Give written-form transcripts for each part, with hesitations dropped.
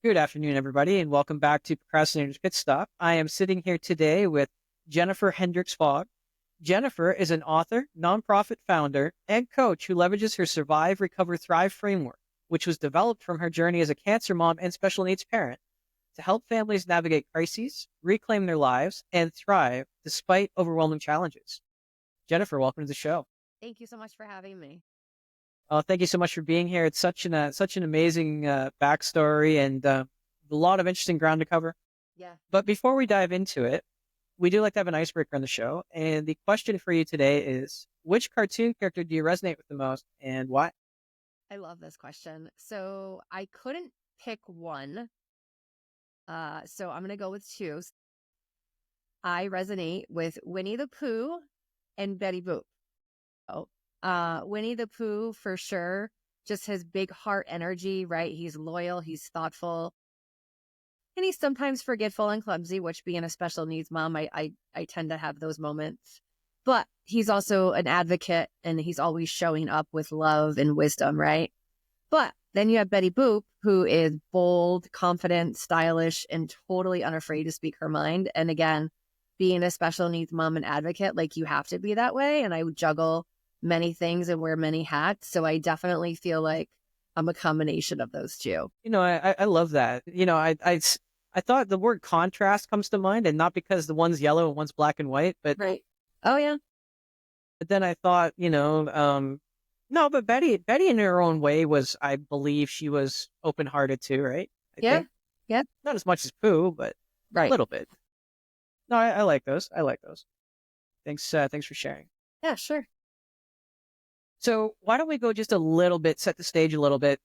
Good afternoon, everybody, and welcome back to Procrastinator's Pit Stop. I am sitting here today with Jennifer Hendricks-Fogg. Jennifer is an author, nonprofit founder, and coach who leverages her Survive, Recover, Thrive framework, which was developed from her journey as a cancer mom and special needs parent, to help families navigate crises, reclaim their lives, and thrive despite overwhelming challenges. Jennifer, welcome to the show. Thank you so much for having me. Thank you so much for being here. It's such an amazing backstory and a lot of interesting ground to cover. Yeah. But before we dive into it, we do like to have an icebreaker on the show. And the question for you today is, which cartoon character do you resonate with the most and why? I love this question. So I couldn't pick one. So I'm going to go with two. I resonate with Winnie the Pooh and Betty Boop. Oh, Winnie the Pooh for sure. Just his big heart energy, right? He's loyal, he's thoughtful, and he's sometimes forgetful and clumsy, which being a special needs mom, I tend to have those moments. But he's also an advocate and he's always showing up with love and wisdom, right? But then you have Betty Boop, who is bold, confident, stylish, and totally unafraid to speak her mind. And again, being a special needs mom and advocate, like you have to be that way. And I would juggle many things and wear many hats. So I definitely feel like I'm a combination of those two. I love that. I thought the word contrast comes to mind, and not because the one's yellow and one's black and white, Right. Oh, yeah. but then I thought, no, but Betty in her own way I believe she was open-hearted too, right? I Yeah. think Yeah. not as much as Pooh, but a Right. little bit. No, I like those. I like those. Thanks for sharing. Yeah, sure. So why don't we go just a little bit, set the stage a little bit.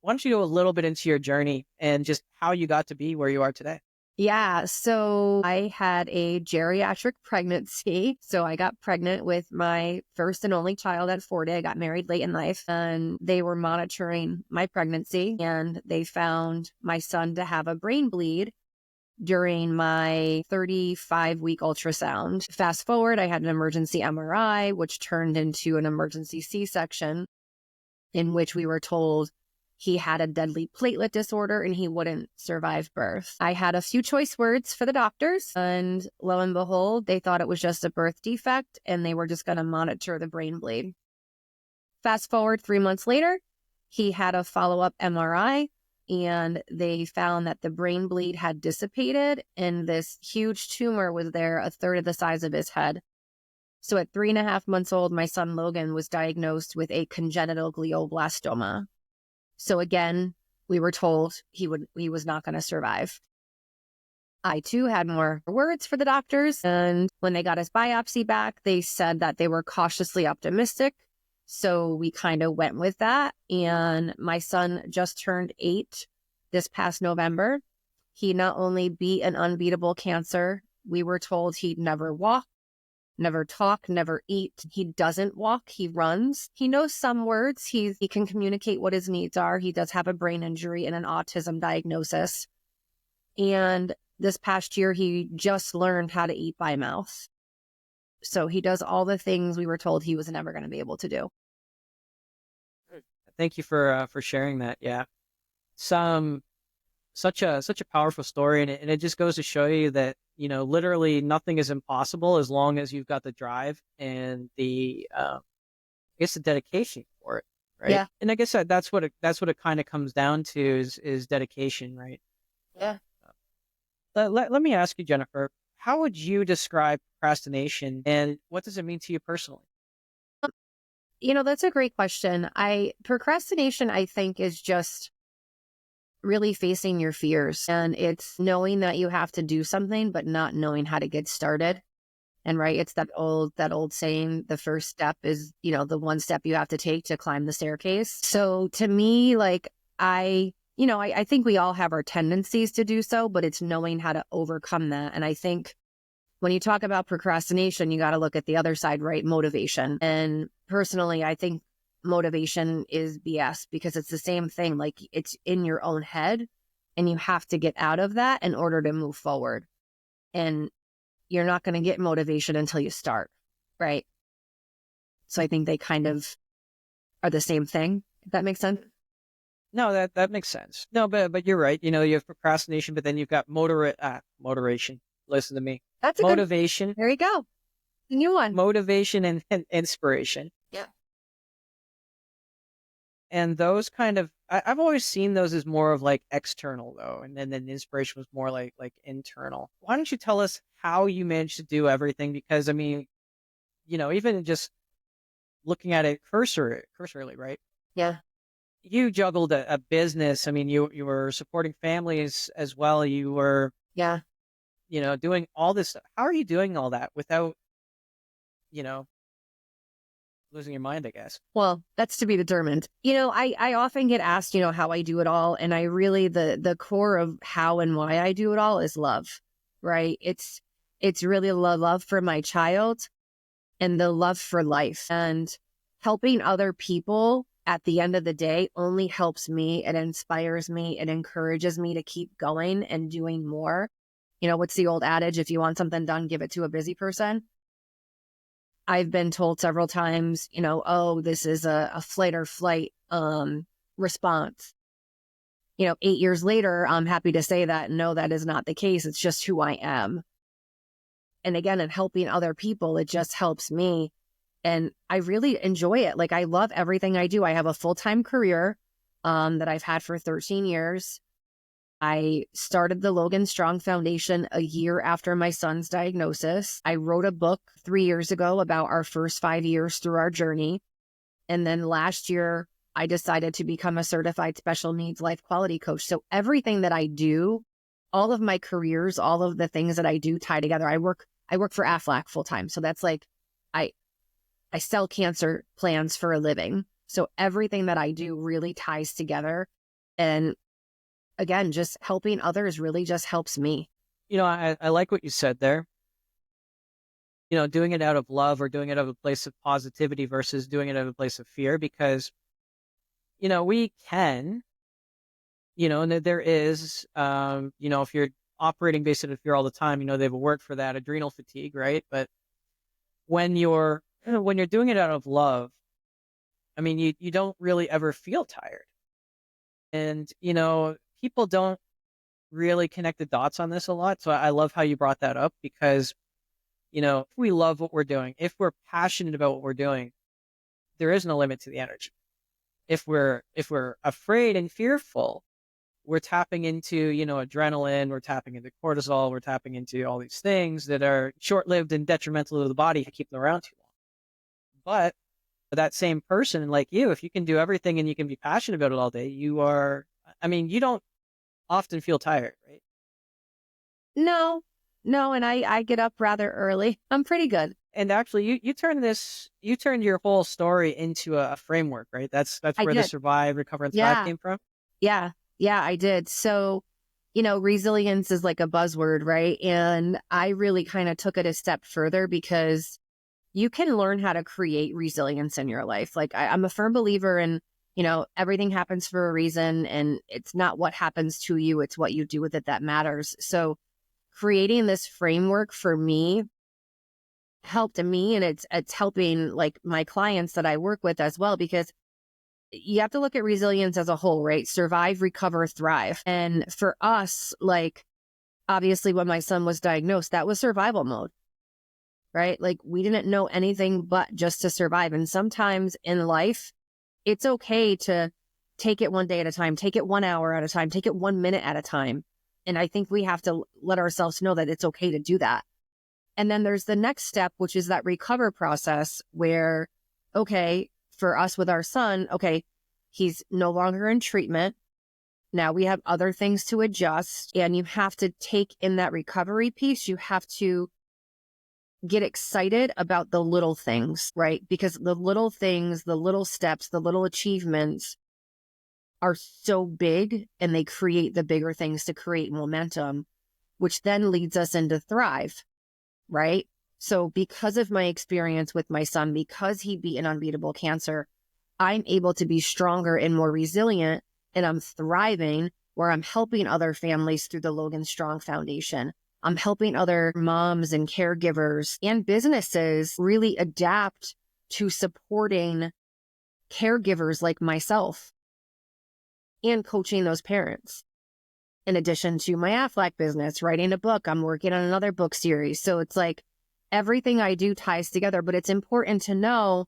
Why don't you go a little bit into your journey and just how you got to be where you are today? Yeah. So I had a geriatric pregnancy. So I got pregnant with my first and only child at 40. I got married late in life and they were monitoring my pregnancy and they found my son to have a brain bleed during my 35-week ultrasound. Fast forward, I had an emergency MRI, which turned into an emergency C-section, in which we were told he had a deadly platelet disorder and he wouldn't survive birth. I had a few choice words for the doctors, and lo and behold, they thought it was just a birth defect and they were just going to monitor the brain bleed. Fast forward 3 months later, he had a follow-up MRI and they found that the brain bleed had dissipated and this huge tumor was there, a third of the size of his head. So at 3.5 months old, my son Logan was diagnosed with a congenital glioblastoma. So again, we were told he was not going to survive. I too had more words for the doctors. And when they got his biopsy back, they said that they were cautiously optimistic. So we kind of went with that. And my son just turned 8 this past November. He not only beat an unbeatable cancer, we were told he'd never walk, never talk, never eat. He doesn't walk, he runs. He knows some words. He can communicate what his needs are. He does have a brain injury and an autism diagnosis. And this past year, he just learned how to eat by mouth. So he does all the things we were told he was never going to be able to do. Thank you for sharing that. Yeah, some such a powerful story, and it just goes to show you that literally nothing is impossible as long as you've got the drive and I guess the dedication for it, right? Yeah. And I guess that's what it kind of comes down to is dedication, right? Yeah. Let me ask you, Jennifer, how would you describe procrastination and what does it mean to you personally? That's a great question. Procrastination, I think, is just really facing your fears. And it's knowing that you have to do something, but not knowing how to get started. And right, it's that old saying, the first step is, the one step you have to take to climb the staircase. So to me, like I think we all have our tendencies to do so, but it's knowing how to overcome that. And I think when you talk about procrastination, you got to look at the other side, right? Motivation. And personally, I think motivation is BS because it's the same thing. Like it's in your own head and you have to get out of that in order to move forward. And you're not going to get motivation until you start, right? So I think they kind of are the same thing, if that makes sense. No, that makes sense. No, but you're right. You have procrastination, but then you've got moderation. Listen to me. That's a good, Motivation, there you go. The new one. motivation and inspiration. Yeah. And those I've always seen those as more of like external though. And then inspiration was more like internal. Why don't you tell us how you managed to do everything? Because I mean, even just looking at it cursorily, right? Yeah. You juggled a business. I mean, you were supporting families as well. You were, Yeah. doing all this stuff. How are you doing all that without, you know, losing your mind, I guess? Well, that's to be determined. I often get asked, how I do it all. And I really, the core of how and why I do it all is love, right? It's really love for my child and the love for life, and helping other people at the end of the day only helps me. It inspires me. It encourages me to keep going and doing more. What's the old adage? If you want something done, give it to a busy person. I've been told several times, oh, this is a flight or flight response. 8 years later, I'm happy to say that no, that is not the case. It's just who I am. And again, in helping other people, it just helps me. And I really enjoy it. Like, I love everything I do. I have a full-time career that I've had for 13 years. I started the Logan Strong Foundation a year after my son's diagnosis. I wrote a book 3 years ago about our first 5 years through our journey. And then last year, I decided to become a certified special needs life quality coach. So everything that I do, all of my careers, all of the things that I do tie together. I work for Aflac full time. So that's like, I sell cancer plans for a living. So everything that I do really ties together. And again, just helping others really just helps me. I like what you said there. Doing it out of love or doing it out of a place of positivity versus doing it out of a place of fear, because, we can, and there is, if you're operating based on fear all the time, they have a word for that, adrenal fatigue, right? But when you're doing it out of love, I mean, you don't really ever feel tired. And, people don't really connect the dots on this a lot. So I love how you brought that up, because, if we love what we're doing, if we're passionate about what we're doing, there is no limit to the energy. If we're afraid and fearful, we're tapping into, adrenaline, we're tapping into cortisol, we're tapping into all these things that are short-lived and detrimental to the body to keep them around too long. But that same person like you, if you can do everything and you can be passionate about it all day, you don't often feel tired, right? No, and I get up rather early. I'm pretty good. And actually, you turned your whole story into a framework, right? That's I where the did. survive, recover, and thrive Yeah. came from. Yeah. Yeah, I did. So, resilience is like a buzzword, right? And I really kind of took it a step further, because you can learn how to create resilience in your life. Like, I'm a firm believer in, everything happens for a reason, and it's not what happens to you, it's what you do with it that matters. So creating this framework for me helped me, and it's helping like my clients that I work with as well, because you have to look at resilience as a whole, right? Survive, recover, thrive. And for us, like, obviously when my son was diagnosed, that was survival mode, right? Like, we didn't know anything but just to survive. And sometimes in life, it's okay to take it one day at a time, take it 1 hour at a time, take it 1 minute at a time. And I think we have to let ourselves know that it's okay to do that. And then there's the next step, which is that recover process where, okay, for us with our son, okay, he's no longer in treatment. Now we have other things to adjust, and you have to take in that recovery piece. You have to get excited about the little things, right? Because the little things, the little steps, the little achievements are so big, and they create the bigger things to create momentum, which then leads us into thrive, right? So because of my experience with my son, because he beat an unbeatable cancer, I'm able to be stronger and more resilient, and I'm thriving, where I'm helping other families through the Logan Strong Foundation. I'm helping other moms and caregivers and businesses really adapt to supporting caregivers like myself. and coaching those parents. In addition to my Aflac business, writing a book, I'm working on another book series. So it's like everything I do ties together, but it's important to know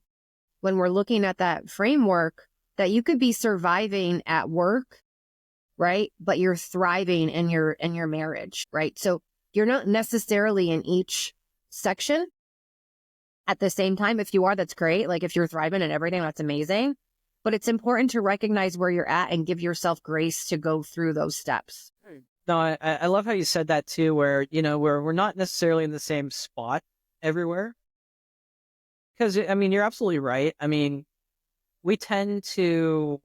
when we're looking at that framework that you could be surviving at work, right? But you're thriving in your marriage, right? So you're not necessarily in each section at the same time. If you are, that's great. Like if you're thriving in everything, that's amazing. But it's important to recognize where you're at and give yourself grace to go through those steps. No, I love how you said that too, where, we're not necessarily in the same spot everywhere. Because, I mean, you're absolutely right. I mean, we tend to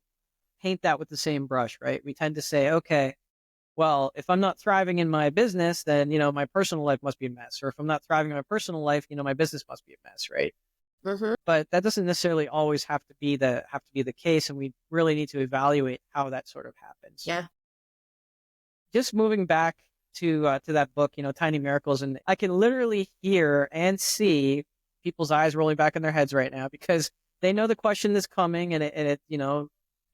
paint that with the same brush, right? We tend to say, okay, well, if I'm not thriving in my business, then, my personal life must be a mess. Or if I'm not thriving in my personal life, my business must be a mess, right? Mm-hmm. But that doesn't necessarily always have to be the case. And we really need to evaluate how that sort of happens. Yeah. Just moving back to that book, Tiny Miracles, and I can literally hear and see people's eyes rolling back in their heads right now because they know the question is coming and it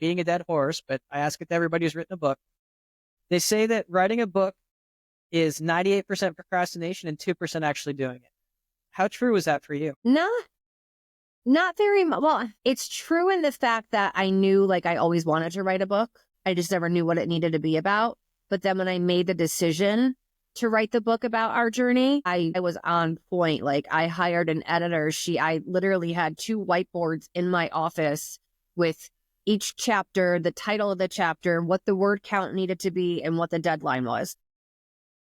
being a dead horse, but I ask it to everybody who's written a book. They say that writing a book is 98% procrastination and 2% actually doing it. How true is that for you? Not very much. Well, it's true in the fact that I knew like I always wanted to write a book. I just never knew what it needed to be about. But then when I made the decision to write the book about our journey, I was on point. Like I hired an editor. I literally had 2 whiteboards in my office with each chapter, the title of the chapter, what the word count needed to be, and what the deadline was.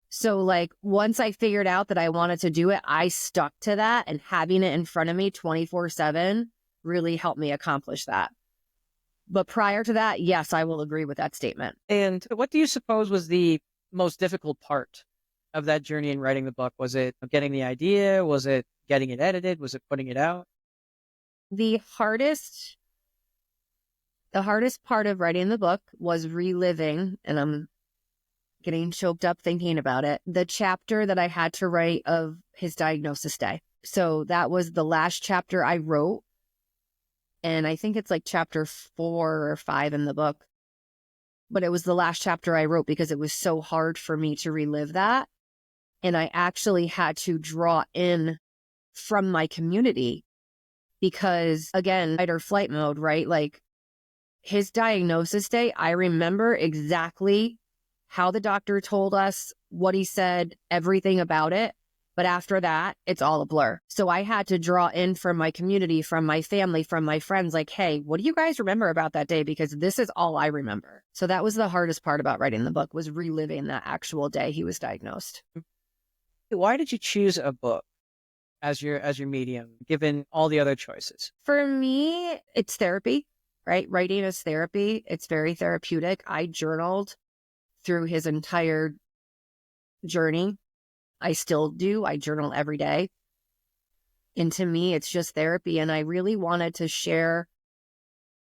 So like once I figured out that I wanted to do it, I stuck to that, and having it in front of me 24/7 really helped me accomplish that. But prior to that, yes, I will agree with that statement. And what do you suppose was the most difficult part of that journey in writing the book? Was it getting the idea? Was it getting it edited? Was it putting it out? The hardest part of writing the book was reliving, and I'm getting choked up thinking about it, the chapter that I had to write of his diagnosis day. So that was the last chapter I wrote. And I think it's like chapter 4 or 5 in the book. But it was the last chapter I wrote because it was so hard for me to relive that. And I actually had to draw in from my community because, again, fight or flight mode, right? Like his diagnosis day, I remember exactly how the doctor told us, what he said, everything about it. But after that, it's all a blur. So I had to draw in from my community, from my family, from my friends, like, hey, what do you guys remember about that day? Because this is all I remember. So that was the hardest part about writing the book, was reliving that actual day he was diagnosed. Why did you choose a book as your medium, given all the other choices? For me, it's therapy, right? Writing is therapy. It's very therapeutic. I journaled through his entire journey. I still do. I journal every day. And to me, it's just therapy. And I really wanted to share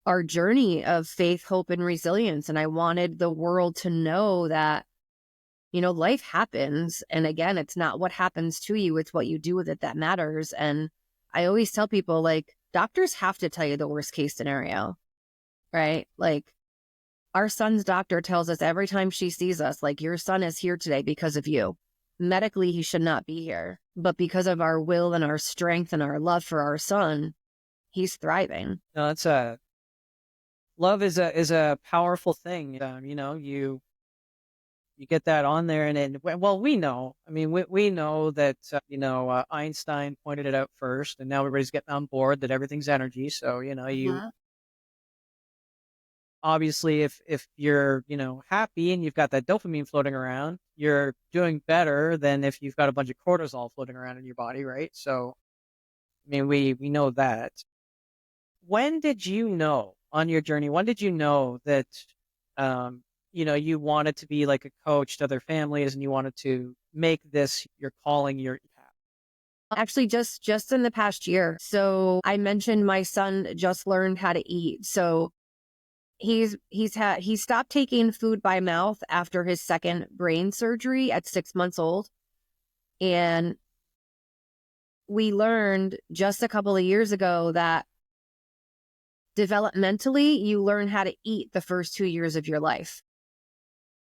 our journey of faith, hope, and resilience. And I wanted the world to know that, life happens. And again, it's not what happens to you, it's what you do with it that matters. And I always tell people, like, doctors have to tell you the worst case scenario, right? Like, our son's doctor tells us every time she sees us, like, your son is here today because of you. Medically, he should not be here. But because of our will and our strength and our love for our son, he's thriving. No, love is a powerful thing. You get that on there, and well, we know. I mean, we know that Einstein pointed it out first, and now everybody's getting on board that everything's energy. So you obviously, if you're happy and you've got that dopamine floating around, you're doing better than if you've got a bunch of cortisol floating around in your body, right? So, I mean, we know that. When did you know on your journey? When did you know that you wanted to be like a coach to other families and you wanted to make this your calling, your path? Actually, just in the past year. So I mentioned my son just learned how to eat. So he stopped taking food by mouth after his second brain surgery at 6 months old. And we learned just a couple of years ago that developmentally, you learn how to eat the first 2 years of your life.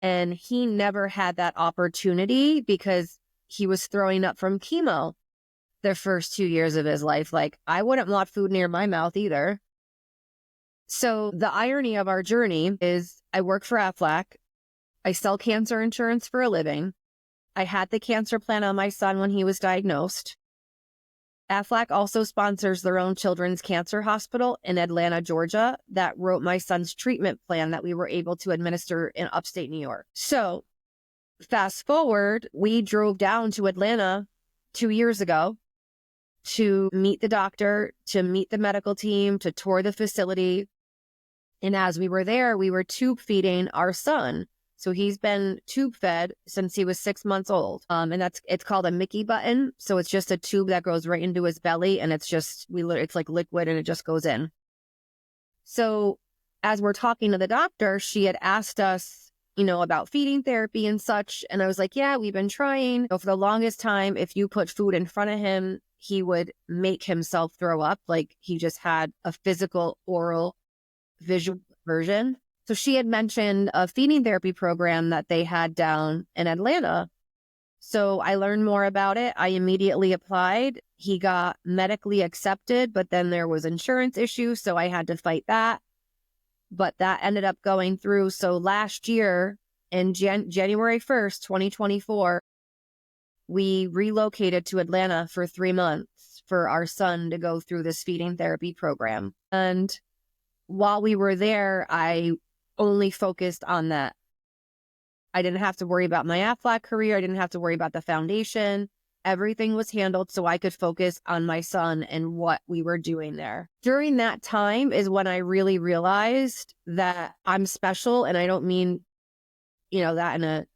And he never had that opportunity because he was throwing up from chemo the first 2 years of his life. Like, I wouldn't want food near my mouth either. So the irony of our journey is I work for Aflac. I sell cancer insurance for a living. I had the cancer plan on my son when he was diagnosed. Aflac also sponsors their own children's cancer hospital in Atlanta, Georgia, that wrote my son's treatment plan that we were able to administer in upstate New York. So fast forward, we drove down to Atlanta 2 years ago to meet the doctor, to meet the medical team, to tour the facility. And as we were there, we were tube feeding our son. So he's been tube fed since he was 6 months old. And it's called a Mickey button. So it's just a tube that goes right into his belly, and it's like liquid and it just goes in. So as we're talking to the doctor, she had asked us, about feeding therapy and such. And I was like, yeah, we've been trying. So for the longest time, if you put food in front of him, he would make himself throw up. Like, he just had a physical, oral, visual version. So she had mentioned a feeding therapy program that they had down in Atlanta. So I learned more about it. I immediately applied. He got medically accepted, but then there was insurance issues, so I had to fight that. But that ended up going through. So last year, in January 1st, 2024, we relocated to Atlanta for 3 months for our son to go through this feeding therapy program. And while we were there, I only focused on that. I didn't have to worry about my Aflac career. I didn't have to worry about the foundation. Everything was handled so I could focus on my son and what we were doing there. During that time is when I really realized that I'm special, and I don't mean, that in a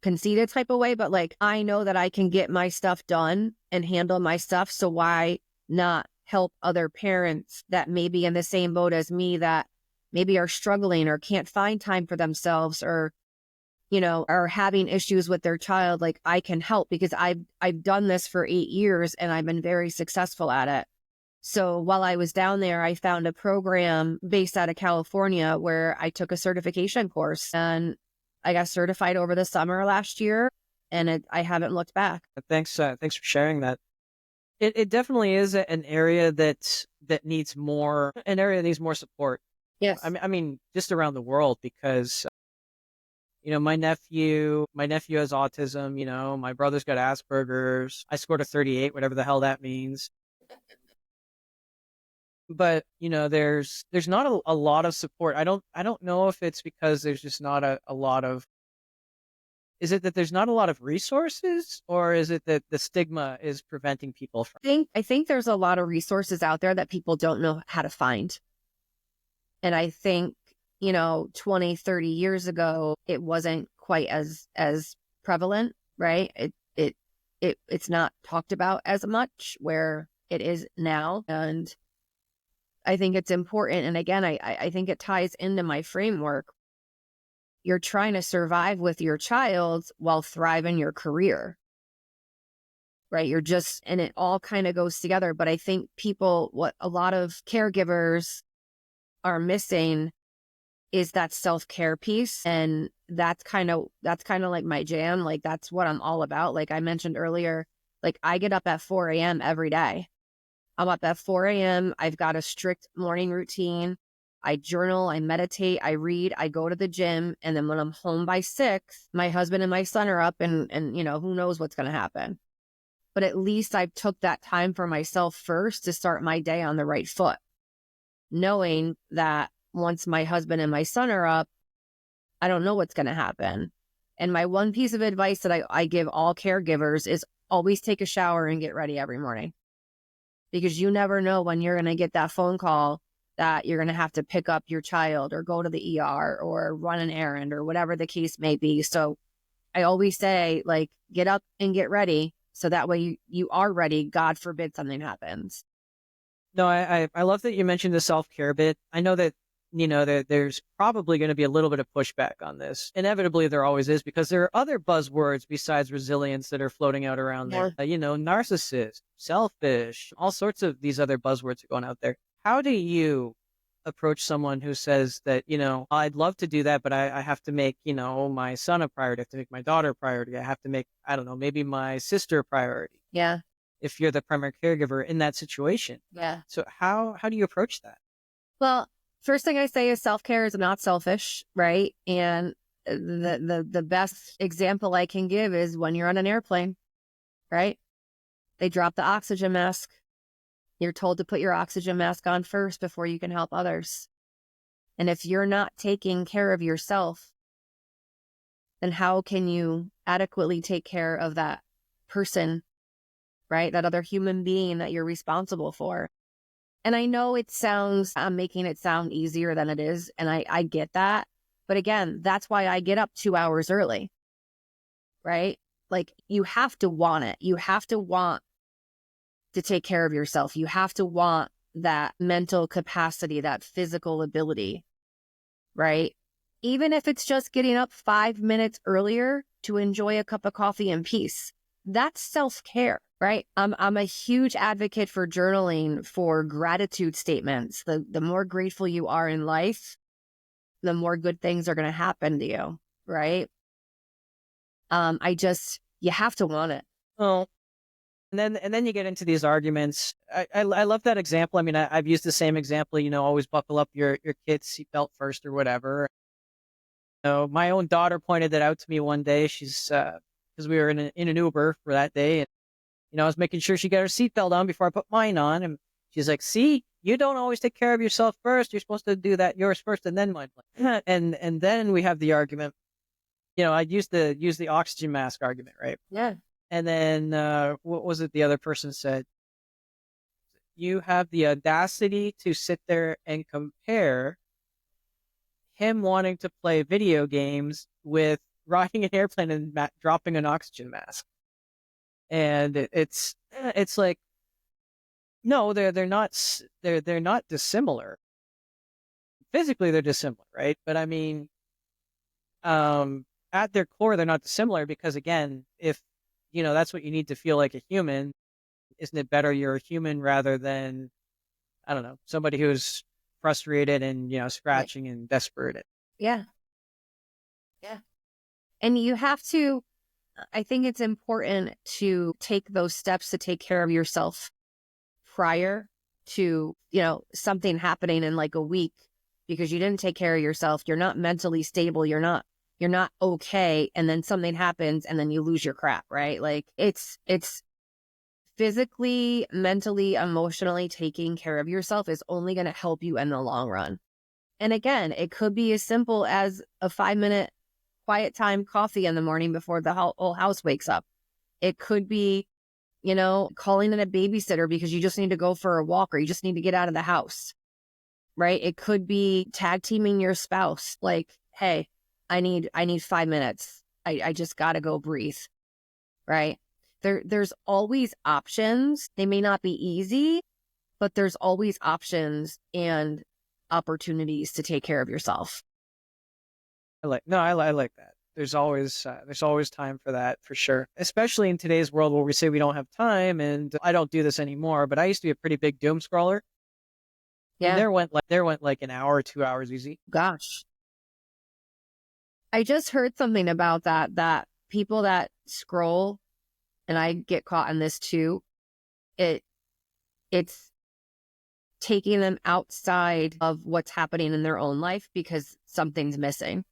conceited type of way, but like, I know that I can get my stuff done and handle my stuff. So why not help other parents that may be in the same boat as me, that maybe are struggling or can't find time for themselves, or, are having issues with their child? Like, I can help because I've done this for 8 years and I've been very successful at it. So while I was down there, I found a program based out of California where I took a certification course, and I got certified over the summer last year, and I haven't looked back. Thanks for sharing that. It definitely is an area that needs more support. Yes. I mean, just around the world, because my nephew has autism. My brother's got Asperger's. I scored a 38, whatever the hell that means. But there's not a lot of support. I don't know if it's because there's just not a lot of. Is it that there's not a lot of resources, or is it that the stigma is preventing people from? I think there's a lot of resources out there that people don't know how to find. And I think, 20, 30 years ago, it wasn't quite as prevalent, right? It's not talked about as much where it is now. And I think it's important. And again, I think it ties into my framework. You're trying to survive with your child while thriving your career, right? And it all kind of goes together. But I think what a lot of caregivers are missing is that self-care piece. And that's kind of like my jam. Like, that's what I'm all about. Like I mentioned earlier, like, I get up at 4 a.m. every day. I'm up at 4 a.m. I've got a strict morning routine. I journal, I meditate, I read, I go to the gym. And then when I'm home by 6, my husband and my son are up, and who knows what's going to happen. But at least I've took that time for myself first to start my day on the right foot, knowing that once my husband and my son are up, I don't know what's going to happen. And my one piece of advice that I give all caregivers is always take a shower and get ready every morning, because you never know when you're going to get that phone call that you're going to have to pick up your child or go to the ER or run an errand or whatever the case may be. So I always say, like, get up and get ready, so that way you are ready. God forbid something happens. No, I love that you mentioned the self-care bit. I know that, that there's probably going to be a little bit of pushback on this. Inevitably, there always is, because there are other buzzwords besides resilience that are floating out around there. Narcissist, selfish, all sorts of these other buzzwords are going out there. How do you approach someone who says that, I'd love to do that, but I have to make, my son a priority. I have to make my daughter a priority. I have to make, I don't know, maybe my sister a priority Yeah. if you're the primary caregiver in that situation. Yeah. So how do you approach that? Well, first thing I say is self-care is not selfish, right? And the best example I can give is when you're on an airplane, right? They drop the oxygen mask. You're told to put your oxygen mask on first before you can help others. And if you're not taking care of yourself, then how can you adequately take care of that person, right? That other human being that you're responsible for. And I know I'm making it sound easier than it is. And I get that. But again, that's why I get up 2 hours early, right? Like you have to want it. You have to want to take care of yourself. You have to want that mental capacity, that physical ability, right? Even if it's just getting up 5 minutes earlier to enjoy a cup of coffee in peace, that's self-care, right? I'm a huge advocate for journaling, for gratitude statements. The more grateful you are in life, the more good things are going to happen to you, right? You have to want it. Well, and then you get into these arguments. I love that example. I mean, I've used the same example. Always buckle up your kid's seatbelt first or whatever. My own daughter pointed that out to me one day. She's because we were in an Uber for that day, and I was making sure she got her seatbelt on before I put mine on, and she's like, "See, you don't always take care of yourself first. You're supposed to do that yours first, and then mine." And then we have the argument. I used the oxygen mask argument, right? Yeah. And then what was it? The other person said, "You have the audacity to sit there and compare him wanting to play video games with riding an airplane and dropping an oxygen mask." And it's like, no, they're not dissimilar. Physically, they're dissimilar, right? But I mean, at their core, they're not dissimilar because again, if that's what you need to feel like a human, isn't it better you're a human rather than, I don't know, somebody who's frustrated and Right. scratching and desperate? Yeah. Yeah. And I think it's important to take those steps to take care of yourself prior to, something happening in like a week because you didn't take care of yourself. You're not mentally stable. You're not okay. And then something happens and then you lose your crap, right? Like it's physically, mentally, emotionally taking care of yourself is only going to help you in the long run. And again, it could be as simple as a 5-minute quiet time coffee in the morning before the whole house wakes up. It could be, calling in a babysitter because you just need to go for a walk or you just need to get out of the house, right? It could be tag teaming your spouse. Like, hey, I need 5 minutes. I just got to go breathe, right? There's always options. They may not be easy, but there's always options and opportunities to take care of yourself. I like that. There's always time for that for sure. Especially in today's world where we say we don't have time, and I don't do this anymore. But I used to be a pretty big doom scroller, and Yeah. there went like an hour, 2 hours easy. Gosh. I just heard something about that people that scroll, and I get caught in this too, it's taking them outside of what's happening in their own life because something's missing.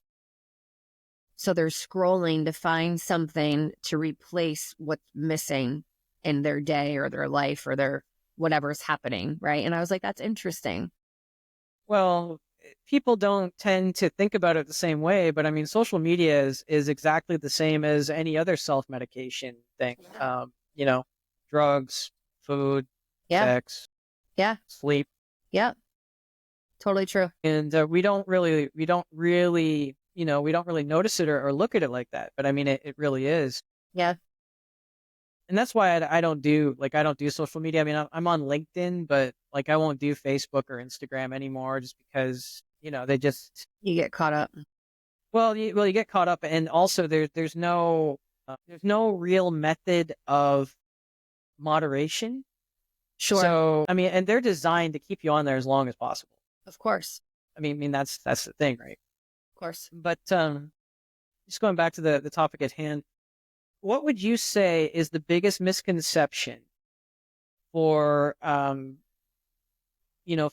So they're scrolling to find something to replace what's missing in their day or their life or their whatever's happening, right? And I was like, that's interesting. Well, people don't tend to think about it the same way, but I mean, social media is exactly the same as any other self-medication thing. Yeah. Drugs, food, Yeah. sex, Yeah. sleep, Yeah. Totally true. and we don't really notice it or look at it like that. But I mean, it really is. Yeah. And that's why I don't do social media. I mean, I'm on LinkedIn, but like I won't do Facebook or Instagram anymore just because, they just, You get caught up. you get caught up. And also there's no real method of moderation. Sure. So, I mean, and they're designed to keep you on there as long as possible. Of course. I mean, that's the thing, right? Of course. But just going back to the topic at hand, what would you say is the biggest misconception for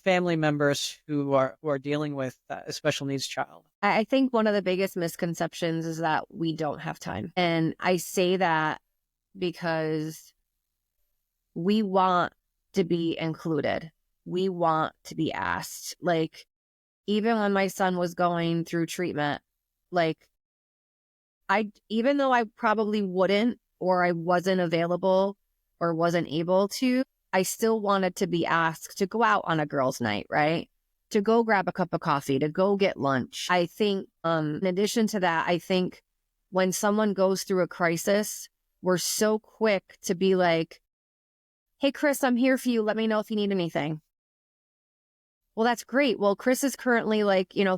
family members who are dealing with a special needs child? I think one of the biggest misconceptions is that we don't have time. And I say that because we want to be included. We want to be asked. Like, even when my son was going through treatment, like, even though I probably wouldn't, or I wasn't available or wasn't able to, I still wanted to be asked to go out on a girls' night, right? To go grab a cup of coffee, to go get lunch. I think, in addition to that, I think when someone goes through a crisis, we're so quick to be like, hey, Chris, I'm here for you. Let me know if you need anything. Well, that's great. Well, Chris is currently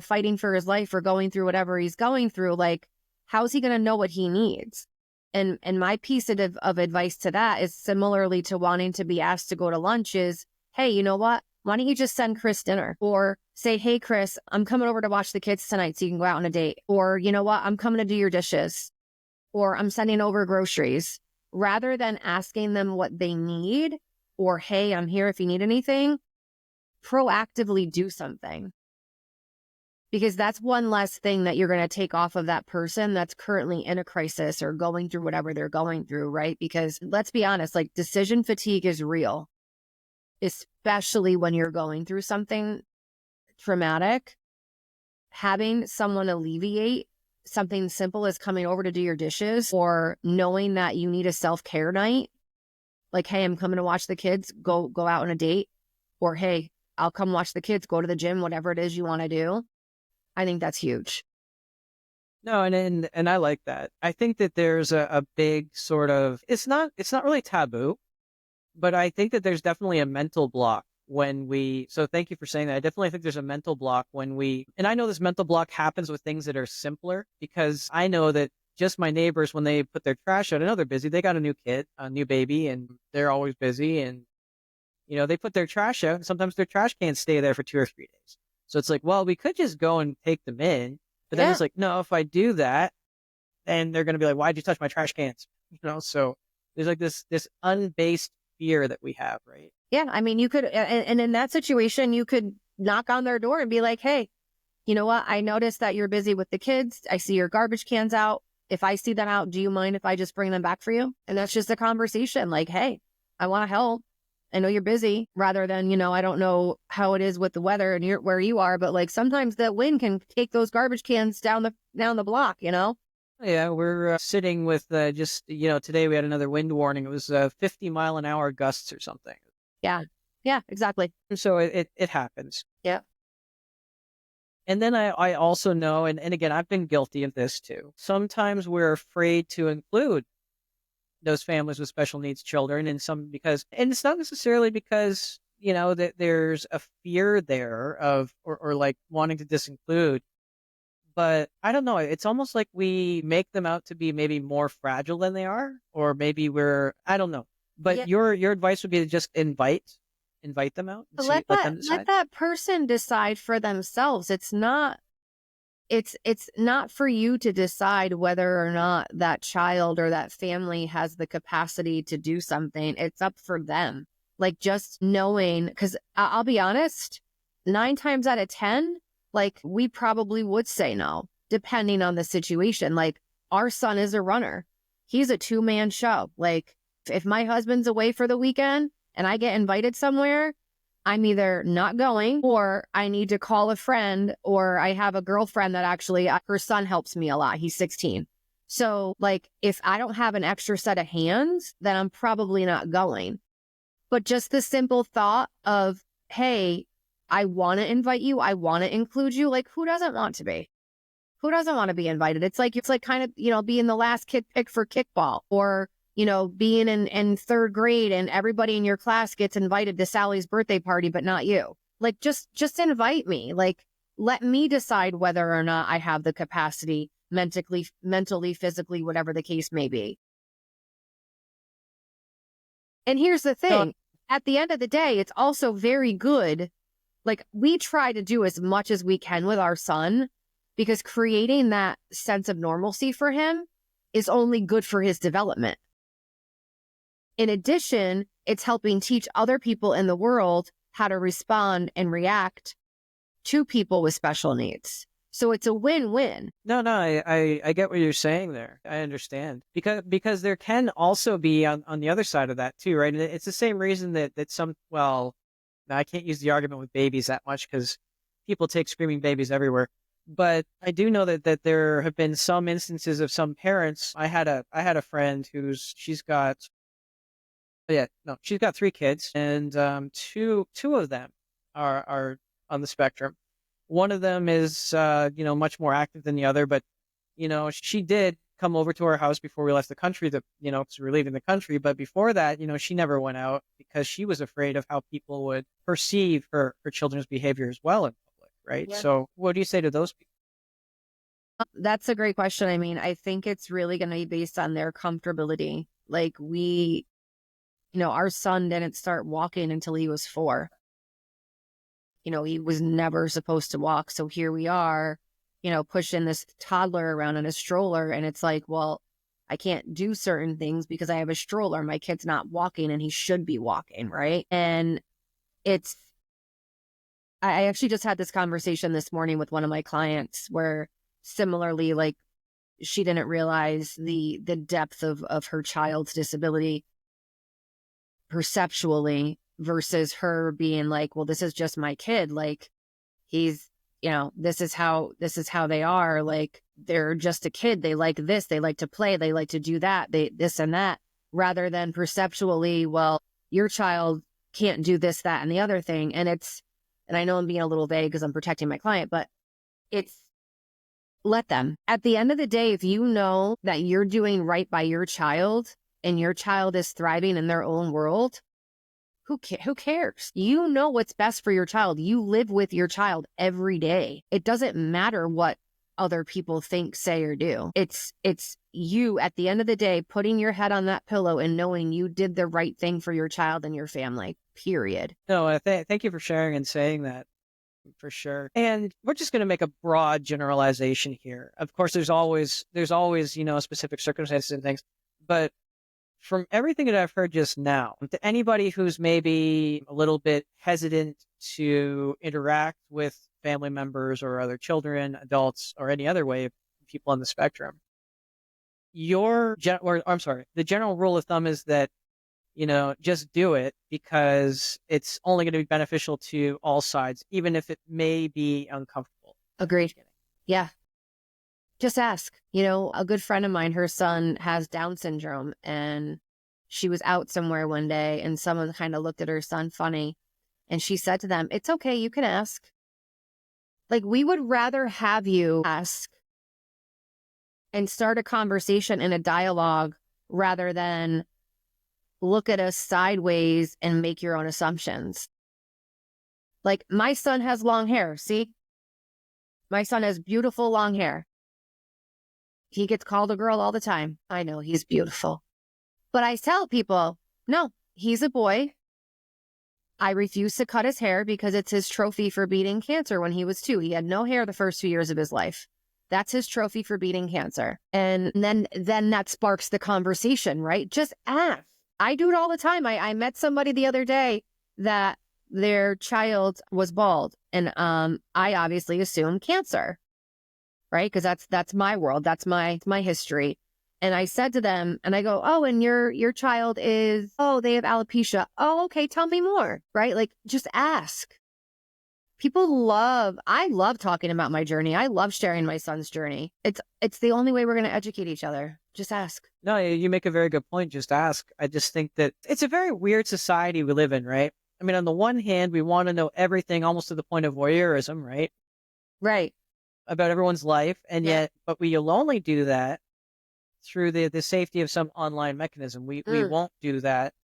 fighting for his life or going through whatever he's going through. Like, how's he going to know what he needs? And my piece of advice to that is similarly to wanting to be asked to go to lunch is, hey, you know what? Why don't you just send Chris dinner? Or say, hey, Chris, I'm coming over to watch the kids tonight so you can go out on a date. Or, you know what? I'm coming to do your dishes. Or I'm sending over groceries. Rather than asking them what they need or, hey, I'm here if you need anything, proactively do something. Because that's one less thing that you're going to take off of that person that's currently in a crisis or going through whatever they're going through, right? Because let's be honest, like, decision fatigue is real, especially when you're going through something traumatic. Having someone alleviate something simple as coming over to do your dishes or knowing that you need a self-care night, like, hey, I'm coming to watch the kids, go out on a date, or hey, I'll come watch the kids, go to the gym, whatever it is you want to do. I think that's huge. No, and I like that. I think that there's a big sort of it's not really taboo, but I think that there's definitely a mental block so thank you for saying that. I definitely think there's a mental block and I know this mental block happens with things that are simpler because I know that just my neighbors, when they put their trash out, I know they're busy. They got a new kid, a new baby, and they're always busy. And, they put their trash out and sometimes their trash cans stay there for 2 or 3 days. So it's like, well, we could just go and take them in. But then Yeah. it's like, no, if I do that, then they're going to be like, why'd you touch my trash cans? So there's like this unbased fear that we have, right? Yeah. I mean, you could, and in that situation, you could knock on their door and be like, hey, you know what? I noticed that you're busy with the kids. I see your garbage cans out. If I see them out, do you mind if I just bring them back for you? And that's just a conversation like, hey, I want to help. I know you're busy, rather than, I don't know how it is with the weather and where you are, but like sometimes the wind can take those garbage cans down the block, Yeah, we're sitting with today we had another wind warning. It was 50-mile-an-hour gusts or something. Yeah. Yeah, exactly. So it happens. Yeah. And then I also know, and again, I've been guilty of this too. Sometimes we're afraid to include those families with special needs children and it's not necessarily because, that there's a fear there of, or like wanting to disinclude, but I don't know. It's almost like we make them out to be maybe more fragile than they are, or maybe I don't know. But Yeah. your advice would be to just invite them out and Let let them that decide. person decide for themselves. It's not for you to decide whether or not that child or that family has the capacity to do something. It's up for them. Like, just knowing, because I'll be honest, 9 times out of 10, like, we probably would say no, depending on the situation. Like, our son is a runner. He's a 2-man show. Like, if my husband's away for the weekend and I get invited somewhere, I'm either not going or I need to call a friend, or I have a girlfriend that actually, her son helps me a lot. He's 16. So like, if I don't have an extra set of hands, then I'm probably not going. But just the simple thought of, hey, I want to invite you. I want to include you. Like, who doesn't want to be? Who doesn't want to be invited? It's like kind of, being the last kid picked for kickball, or being in 3rd grade and everybody in your class gets invited to Sally's birthday party, but not you. Like, just invite me. Like, let me decide whether or not I have the capacity mentally, physically, whatever the case may be. And here's the No, thing. at the end of the day, it's also very good. Like, we try to do as much as we can with our son because creating that sense of normalcy for him is only good for his development. In addition, it's helping teach other people in the world how to respond and react to people with special needs. So it's a win-win. No, I get what you're saying there. I understand because there can also be on the other side of that too, right? And it's the same reason that some, well, now I can't use the argument with babies that much because people take screaming babies everywhere. But I do know that there have been some instances of some parents. I had a friend she's got, yeah, no, she's got 3 kids, and two of them are on the spectrum. One of them is much more active than the other, but she did come over to our house before we left the country, because we were leaving the country. But before that, she never went out because she was afraid of how people would perceive her children's behavior as well in public, right? Yeah. So what do you say to those people? That's a great question. I mean, I think it's really going to be based on their comfortability. Like, our son didn't start walking until he was 4. He was never supposed to walk. So here we are, pushing this toddler around in a stroller. And it's like, well, I can't do certain things because I have a stroller. My kid's not walking and he should be walking. Right. And I actually just had this conversation this morning with one of my clients where similarly, like, she didn't realize the depth of her child's disability perceptually versus her being like, well, this is just my kid. Like, he's, this is how they are. Like, they're just a kid. They like this. They like to play. They like to do that. This and that, rather than perceptually, well, your child can't do this, that, and the other thing. And I know I'm being a little vague because I'm protecting my client, but let them. At the end of the day, if you know that you're doing right by your child and your child is thriving in their own world, who cares? You know what's best for your child. You live with your child every day. It doesn't matter what other people think, say, or do. It's you at the end of the day putting your head on that pillow and knowing you did the right thing for your child and your family, period. No, thank you for sharing and saying that. For sure. And we're just going to make a broad generalization here. Of course, there's always, specific circumstances and things. But from everything that I've heard just now, to anybody who's maybe a little bit hesitant to interact with family members or other children, adults, or any other way of people on the spectrum, the general rule of thumb is that just do it because it's only going to be beneficial to all sides, even if it may be uncomfortable. Agreed. Yeah. Just ask. A good friend of mine, her son has Down syndrome, and she was out somewhere one day and someone kind of looked at her son funny, and she said to them, "It's okay. You can ask." Like, we would rather have you ask and start a conversation and a dialogue rather than look at us sideways and make your own assumptions. Like, my son has long hair. See? My son has beautiful long hair. He gets called a girl all the time. I know he's beautiful. But I tell people, no, he's a boy. I refuse to cut his hair because it's his trophy for beating cancer when he was 2. He had no hair the first few years of his life. That's his trophy for beating cancer. And then that sparks the conversation, right? Just ask. I do it all the time. I met somebody the other day that their child was bald, and I obviously assumed cancer, right? Because that's my world. That's my history. And I said to them, and I go, "Oh, and your child is, oh, they have alopecia. Oh, okay, tell me more," right? Like, just ask. I love talking about my journey. I love sharing my son's journey. It's the only way we're going to educate each other. Just ask. No, you make a very good point. Just ask. I just think that it's a very weird society we live in, right? I mean, on the one hand, we want to know everything almost to the point of voyeurism, right? Right. About everyone's life. And yet, but we'll only do that through the safety of some online mechanism. We won't do that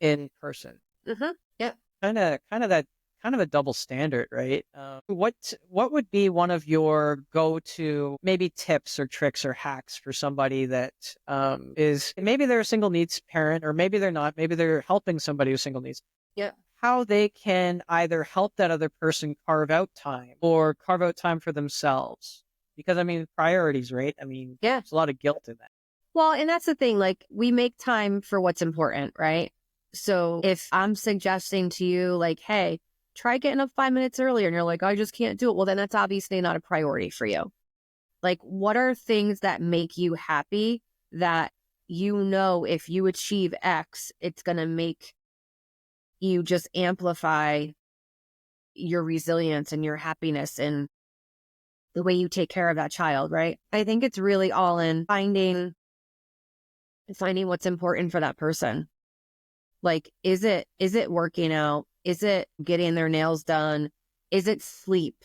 in person. Mm-hmm. Yeah. Kind of that kind of a double standard, right? What would be one of your go-to maybe tips or tricks or hacks for somebody that is maybe they're a single needs parent, or maybe they're not, maybe they're helping somebody with single needs, Yeah. how they can either help that other person carve out time or carve out time for themselves? Because I mean, priorities, right? I mean, Yeah. there's a lot of guilt in that. Well, and that's the thing, like we make time for what's important, right? So if I'm suggesting to you, like, hey, try getting up 5 minutes earlier, and you're like, I just can't do it. Well, then that's obviously not a priority for you. Like, what are things that make you happy that if you achieve X, it's going to make you just amplify your resilience and your happiness and the way you take care of that child, right? I think it's really all in finding what's important for that person. Like, is it working out? Is it getting their nails done? Is it sleep?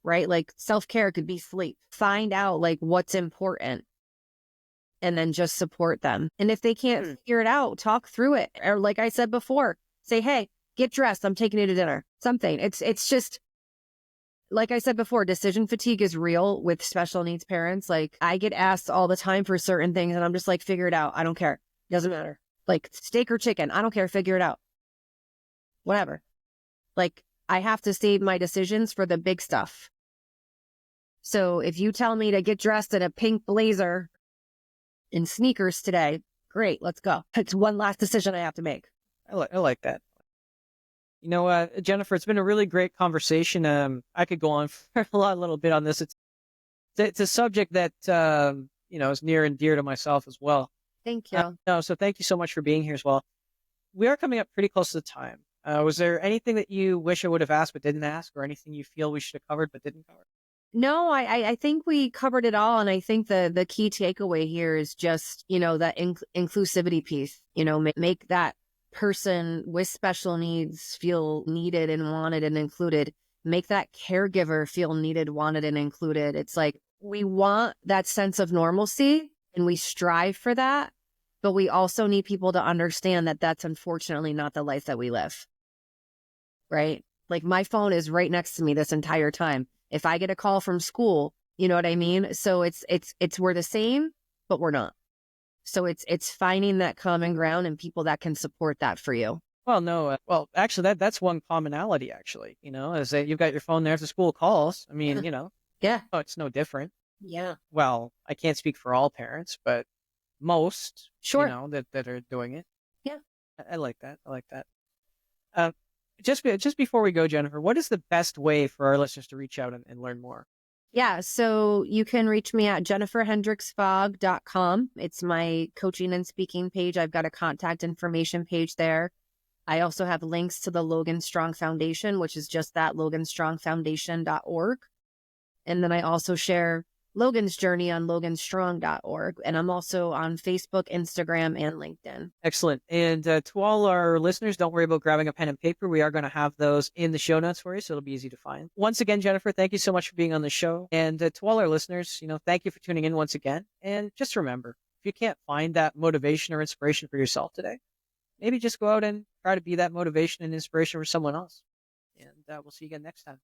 Right? Like self-care could be sleep. Find out like what's important and then just support them. And if they can't figure it out, talk through it. Or like I said before, say, hey, get dressed. I'm taking you to dinner. Something. It's just, like I said before, decision fatigue is real with special needs parents. Like I get asked all the time for certain things and I'm just like, figure it out. I don't care. Doesn't matter. Like steak or chicken. I don't care. Figure it out. Whatever. Like I have to save my decisions for the big stuff. So if you tell me to get dressed in a pink blazer and sneakers today, great, let's go. It's one last decision I have to make. I like that. You know, Jennifer, it's been a really great conversation. I could go on for a little bit on this. It's a subject that, is near and dear to myself as well. Thank you. So thank you so much for being here as well. We are coming up pretty close to the time. Was there anything that you wish I would have asked but didn't ask, or anything you feel we should have covered but didn't cover? No, I think we covered it all. And I think the key takeaway here is just, that inclusivity piece, make that person with special needs feel needed and wanted and included. Make that caregiver feel needed, wanted, and included. It's like we want that sense of normalcy and we strive for that. But we also need people to understand that that's unfortunately not the life that we live. Right? Like my phone is right next to me this entire time. If I get a call from school, you know what I mean? So it's we're the same, but we're not. So it's finding that common ground and people that can support that for you. Well, no. Actually, that's one commonality. Actually, is that you've got your phone there if the school calls. I mean, Yeah. it's no different. Yeah. Well, I can't speak for all parents, but most, Sure. that are doing it. Yeah. I like that. I like that. Just before we go, Jennifer, what is the best way for our listeners to reach out and learn more? Yeah, so you can reach me at jenniferhendricksfogg.com. It's my coaching and speaking page. I've got a contact information page there. I also have links to the Logan Strong Foundation, which is just that, loganstrongfoundation.org. And then I also share Logan's journey on loganstrong.org. And I'm also on Facebook, Instagram, and LinkedIn. Excellent. And to all our listeners, don't worry about grabbing a pen and paper. We are going to have those in the show notes for you, so it'll be easy to find. Once again, Jennifer, thank you so much for being on the show. And to all our listeners, thank you for tuning in once again. And just remember, if you can't find that motivation or inspiration for yourself today, maybe just go out and try to be that motivation and inspiration for someone else. And we'll see you again next time.